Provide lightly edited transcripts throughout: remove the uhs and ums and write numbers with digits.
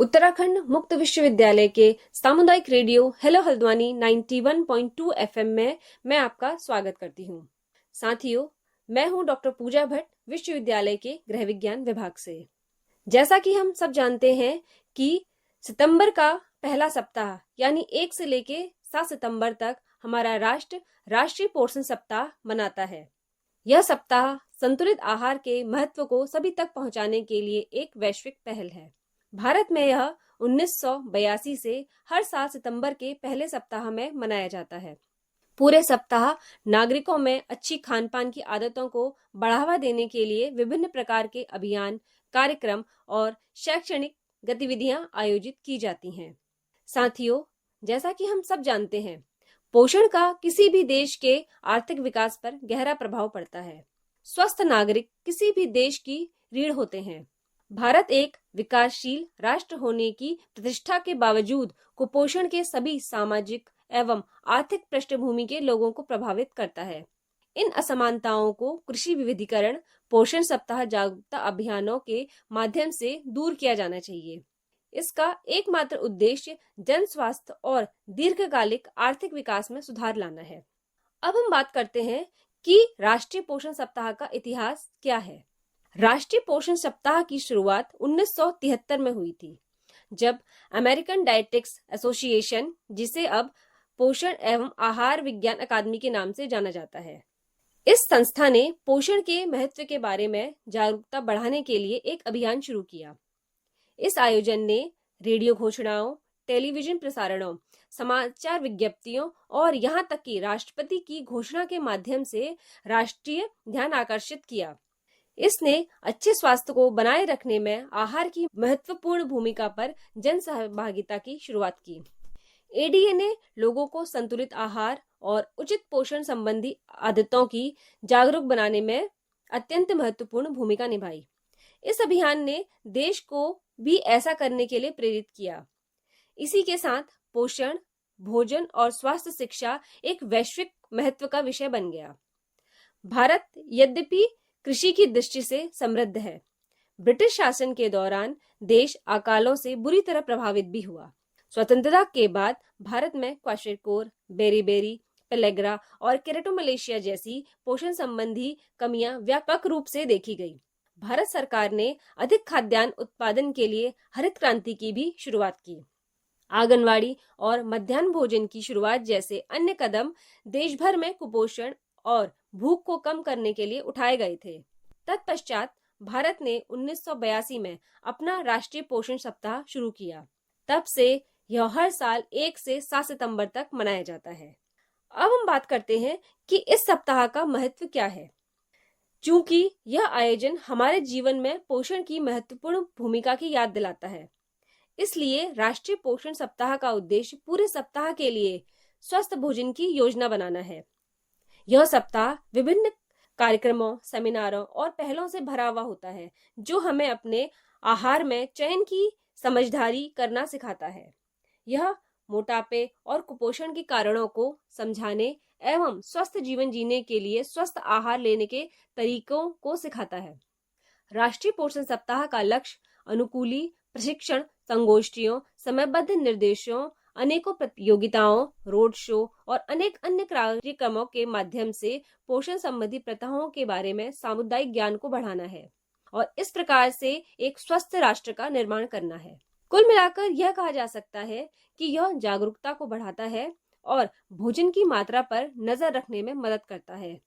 उत्तराखंड मुक्त विश्वविद्यालय के सामुदायिक रेडियो हेलो हल्द्वानी 91.2 एफएम में मैं आपका स्वागत करती हूँ। साथियों, मैं हूँ डॉक्टर पूजा भट्ट, विश्वविद्यालय के गृह विज्ञान विभाग से। जैसा कि हम सब जानते हैं कि सितंबर का पहला सप्ताह यानी 1 से लेके 7 सितंबर तक हमारा राष्ट्र राष्ट्रीय पोषण सप्ताह मनाता है। यह सप्ताह संतुलित आहार के महत्व को सभी तक पहुंचाने के लिए एक वैश्विक पहल है। भारत में यह 1982 से हर साल सितंबर के पहले सप्ताह में मनाया जाता है। पूरे सप्ताह नागरिकों में अच्छी खान पान की आदतों को बढ़ावा देने के लिए विभिन्न प्रकार के अभियान, कार्यक्रम और शैक्षणिक गतिविधियां आयोजित की जाती हैं। साथियों, जैसा कि हम सब जानते हैं, पोषण का किसी भी देश के आर्थिक विकास पर गहरा प्रभाव पड़ता है। स्वस्थ नागरिक किसी भी देश की रीढ़ होते हैं। भारत एक विकासशील राष्ट्र होने की प्रतिष्ठा के बावजूद कुपोषण के सभी सामाजिक एवं आर्थिक पृष्ठभूमि के लोगों को प्रभावित करता है। इन असमानताओं को कृषि विविधीकरण, पोषण सप्ताह जागरूकता अभियानों के माध्यम से दूर किया जाना चाहिए। इसका एकमात्र उद्देश्य जन स्वास्थ्य और दीर्घकालिक आर्थिक विकास में सुधार लाना है। अब हम बात करते हैं कि राष्ट्रीय पोषण सप्ताह का इतिहास क्या है। राष्ट्रीय पोषण सप्ताह की शुरुआत 1973 में हुई थी, जब अमेरिकन डायटेटिक्स एसोसिएशन, जिसे अब पोषण एवं आहार विज्ञान अकादमी के नाम से जाना जाता है, इस संस्था ने पोषण के महत्व के बारे में जागरूकता बढ़ाने के लिए एक अभियान शुरू किया। इस आयोजन ने रेडियो घोषणाओं, टेलीविजन प्रसारणों, समाचार विज्ञप्तियों और यहाँ तक कि राष्ट्रपति की घोषणा के माध्यम से राष्ट्रीय ध्यान आकर्षित किया। इसने अच्छे स्वास्थ्य को बनाए रखने में आहार की महत्वपूर्ण भूमिका पर जन सहभागिता की शुरुआत की। एडीए ने लोगों को संतुलित आहार और उचित पोषण संबंधी आदतों की जागरूक बनाने में अत्यंत महत्वपूर्ण भूमिका निभाई। इस अभियान ने देश को भी ऐसा करने के लिए प्रेरित किया। इसी के साथ पोषण, भोजन और स्वास्थ्य शिक्षा एक वैश्विक महत्व का विषय बन गया। भारत यद्यपि कृषि की दृष्टि से समृद्ध है, ब्रिटिश शासन के दौरान देश अकालों से बुरी तरह प्रभावित भी हुआ। स्वतंत्रता के बाद भारत में क्वाशेरकोर, बेरीबेरी, पेलेग्रा और केरेटोमलेशिया जैसी पोषण संबंधी कमियां व्यापक रूप से देखी गई। भारत सरकार ने अधिक खाद्यान्न उत्पादन के लिए हरित क्रांति की भी शुरुआत की। आंगनवाड़ी और मध्याह्न भोजन की शुरुआत जैसे अन्य कदम देश भर में कुपोषण और भूख को कम करने के लिए उठाए गए थे। तत्पश्चात भारत ने 1982 में अपना राष्ट्रीय पोषण सप्ताह शुरू किया। तब से यह हर साल 1 से 7 सितंबर तक मनाया जाता है। अब हम बात करते हैं कि इस सप्ताह का महत्व क्या है। चूंकि यह आयोजन हमारे जीवन में पोषण की महत्वपूर्ण भूमिका की याद दिलाता है, इसलिए राष्ट्रीय पोषण सप्ताह का उद्देश्य पूरे सप्ताह के लिए स्वस्थ भोजन की योजना बनाना है। यह सप्ताह विभिन्न कार्यक्रमों, सेमिनारों और पहलों से भरा हुआ होता है, जो हमें अपने आहार में चयन की समझदारी करना सिखाता है। यह मोटापे और कुपोषण के कारणों को समझाने एवं स्वस्थ जीवन जीने के लिए स्वस्थ आहार लेने के तरीकों को सिखाता है। राष्ट्रीय पोषण सप्ताह का लक्ष्य अनुकूली प्रशिक्षण, संगोष्ठियों, समयबद्ध निर्देशों, अनेकों प्रतियोगिताओं, रोड शो और अनेक अन्य कार्यक्रमों के माध्यम से पोषण संबंधी प्रथाओं के बारे में सामुदायिक ज्ञान को बढ़ाना है और इस प्रकार से एक स्वस्थ राष्ट्र का निर्माण करना है। कुल मिलाकर यह कहा जा सकता है कि यह जागरूकता को बढ़ाता है और भोजन की मात्रा पर नजर रखने में मदद करता है।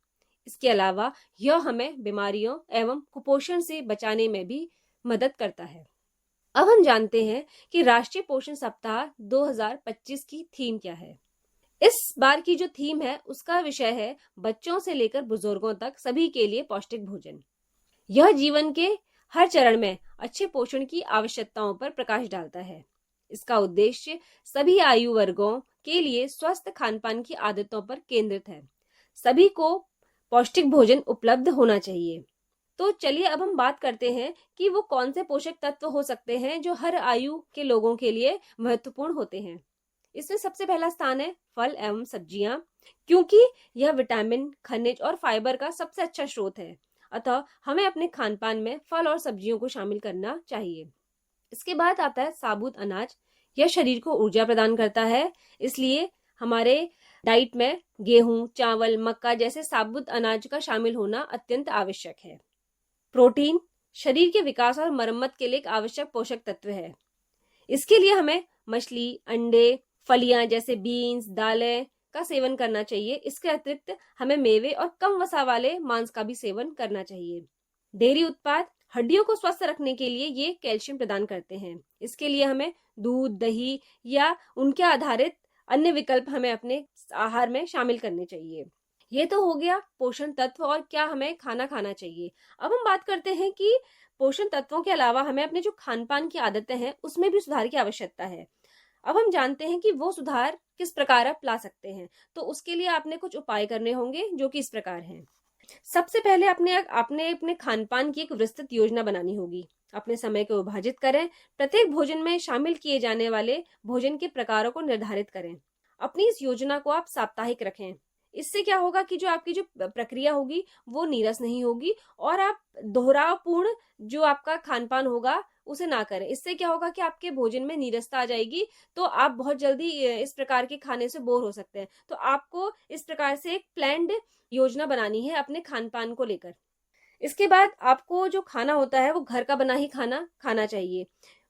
इसके अलावा यह हमें बीमारियों एवं कुपोषण से बचाने में भी मदद करता है। अब हम जानते हैं कि राष्ट्रीय पोषण सप्ताह 2025 की थीम क्या है। इस बार की जो थीम है उसका विषय है बच्चों से लेकर बुजुर्गों तक सभी के लिए पौष्टिक भोजन। यह जीवन के हर चरण में अच्छे पोषण की आवश्यकताओं पर प्रकाश डालता है। इसका उद्देश्य सभी आयु वर्गों के लिए स्वस्थ खान पान की आदतों पर केंद्रित है। सभी को पौष्टिक भोजन उपलब्ध होना चाहिए। तो चलिए अब हम बात करते हैं कि वो कौन से पोषक तत्व हो सकते हैं जो हर आयु के लोगों के लिए महत्वपूर्ण होते हैं। इसमें सबसे पहला स्थान है फल एवं सब्जियां, क्योंकि यह विटामिन, खनिज और फाइबर का सबसे अच्छा स्रोत है। अतः हमें अपने खान पान में फल और सब्जियों को शामिल करना चाहिए। इसके बाद आता है साबुत अनाज। यह शरीर को ऊर्जा प्रदान करता है, इसलिए हमारे डाइट में गेहूं, चावल, मक्का जैसे साबुत अनाज का शामिल होना अत्यंत आवश्यक है। प्रोटीन शरीर के विकास और मरम्मत के लिए एक आवश्यक पोषक तत्व है। इसके लिए हमें मछली, अंडे, फलियां जैसे बीन्स, दालें का सेवन करना चाहिए। इसके अतिरिक्त हमें मेवे और कम वसा वाले मांस का भी सेवन करना चाहिए। डेयरी उत्पाद हड्डियों को स्वस्थ रखने के लिए ये कैल्शियम प्रदान करते हैं। इसके लिए हमें दूध, दही या उनके आधारित अन्य विकल्प हमें अपने आहार में शामिल करने चाहिए। ये तो हो गया पोषण तत्व और क्या हमें खाना खाना चाहिए। अब हम बात करते हैं कि पोषण तत्वों के अलावा हमें अपने जो खान पान की आदतें हैं उसमें भी सुधार की आवश्यकता है। अब हम जानते हैं कि वो सुधार किस प्रकार आप ला सकते हैं। तो उसके लिए आपने कुछ उपाय करने होंगे जो कि इस प्रकार हैं। सबसे पहले आपने अपने खान पान की एक विस्तृत योजना बनानी होगी। अपने समय को विभाजित करें। प्रत्येक भोजन में शामिल किए जाने वाले भोजन के प्रकारों को निर्धारित करें। अपनी इस योजना को आप साप्ताहिक रखें। इससे क्या होगा कि जो आपकी जो प्रक्रिया होगी वो नीरस नहीं होगी और आप दोहरावपूर्ण जो आपका खान पान होगा उसे ना करें। इससे क्या होगा कि आपके भोजन में नीरसता आ जाएगी, तो आप बहुत जल्दी इस प्रकार के खाने से बोर हो सकते हैं। तो आपको इस प्रकार से एक प्लान्ड योजना बनानी है अपने खान पान को लेकर। इसके बाद आपको जो खाना होता है वो घर का बना ही खाना खाना चाहिए।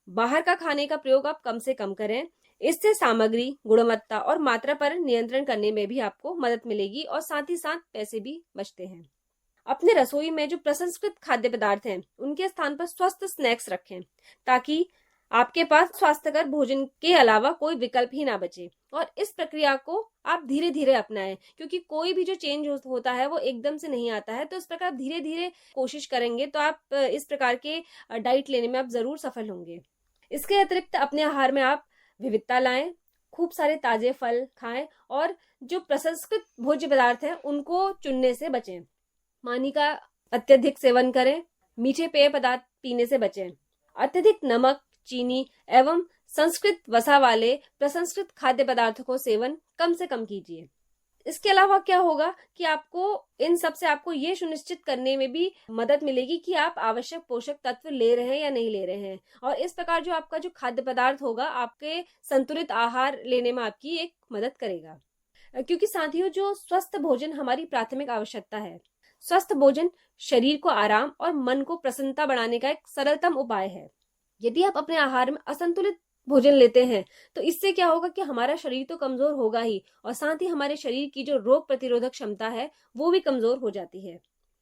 बाहर का खाने का प्रयोग आप कम से कम करें। इससे सामग्री, गुणवत्ता और मात्रा पर नियंत्रण करने में भी आपको मदद मिलेगी और साथ ही साथ पैसे भी बचते हैं। अपने रसोई में जो प्रसंस्कृत खाद्य पदार्थ हैं उनके स्थान पर स्वस्थ स्नैक्स रखें, ताकि आपके पास स्वास्थ्यकर भोजन के अलावा कोई विकल्प ही ना बचे। और इस प्रक्रिया को आप धीरे धीरे अपनाएं, क्योंकि कोई भी जो चेंज होता है वो एकदम से नहीं आता है। तो इस प्रकार धीरे धीरे कोशिश करेंगे तो आप इस प्रकार के डाइट लेने में आप जरूर सफल होंगे। इसके अतिरिक्त अपने आहार में आप विविधता लाएं, खूब सारे ताजे फल खाएं और जो प्रसंस्कृत भोज्य पदार्थ हैं उनको चुनने से बचें। पानी का अत्यधिक सेवन करें। मीठे पेय पदार्थ पीने से बचें। अत्यधिक नमक, चीनी एवं संस्कृत वसा वाले प्रसंस्कृत खाद्य पदार्थों को सेवन कम से कम कीजिए। इसके अलावा क्या होगा कि आपको इन सब से आपको ये सुनिश्चित करने में भी मदद मिलेगी कि आप आवश्यक पोषक तत्व ले रहे हैं या नहीं ले रहे हैं। और इस प्रकार जो आपका जो खाद्य पदार्थ होगा आपके संतुलित आहार लेने में आपकी एक मदद करेगा। क्योंकि साथियों, जो स्वस्थ भोजन हमारी प्राथमिक आवश्यकता है। स्वस्थ भोजन शरीर को आराम और मन को प्रसन्नता बढ़ाने का एक सरलतम उपाय है। यदि आप अपने आहार में असंतुलित भोजन लेते हैं तो इससे क्या होगा कि हमारा शरीर तो कमजोर होगा ही और साथ ही हमारे शरीर की जो रोग प्रतिरोधक क्षमता है वो भी कमजोर हो जाती है।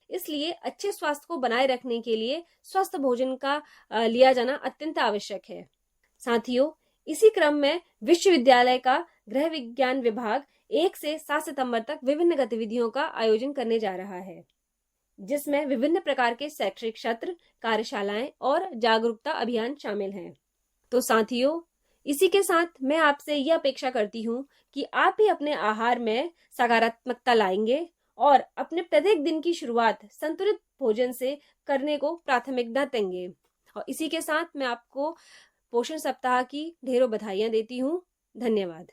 इसलिए अच्छे स्वास्थ्य को बनाए रखने के लिए स्वस्थ भोजन का लिया जाना अत्यंत आवश्यक है। साथियों, इसी क्रम में विश्वविद्यालय का गृह विज्ञान विभाग 1 से 7 सितंबर तक विभिन्न गतिविधियों का आयोजन करने जा रहा है, जिसमें विभिन्न प्रकार के शैक्षिक सत्र, कार्यशालाएं और जागरूकता अभियान शामिल हैं। तो साथियों, इसी के साथ मैं आपसे यह अपेक्षा करती हूँ कि आप भी अपने आहार में सकारात्मकता लाएंगे और अपने प्रत्येक दिन की शुरुआत संतुलित भोजन से करने को प्राथमिकता देंगे। और इसी के साथ मैं आपको पोषण सप्ताह की ढेरों बधाइयां देती हूँ। धन्यवाद।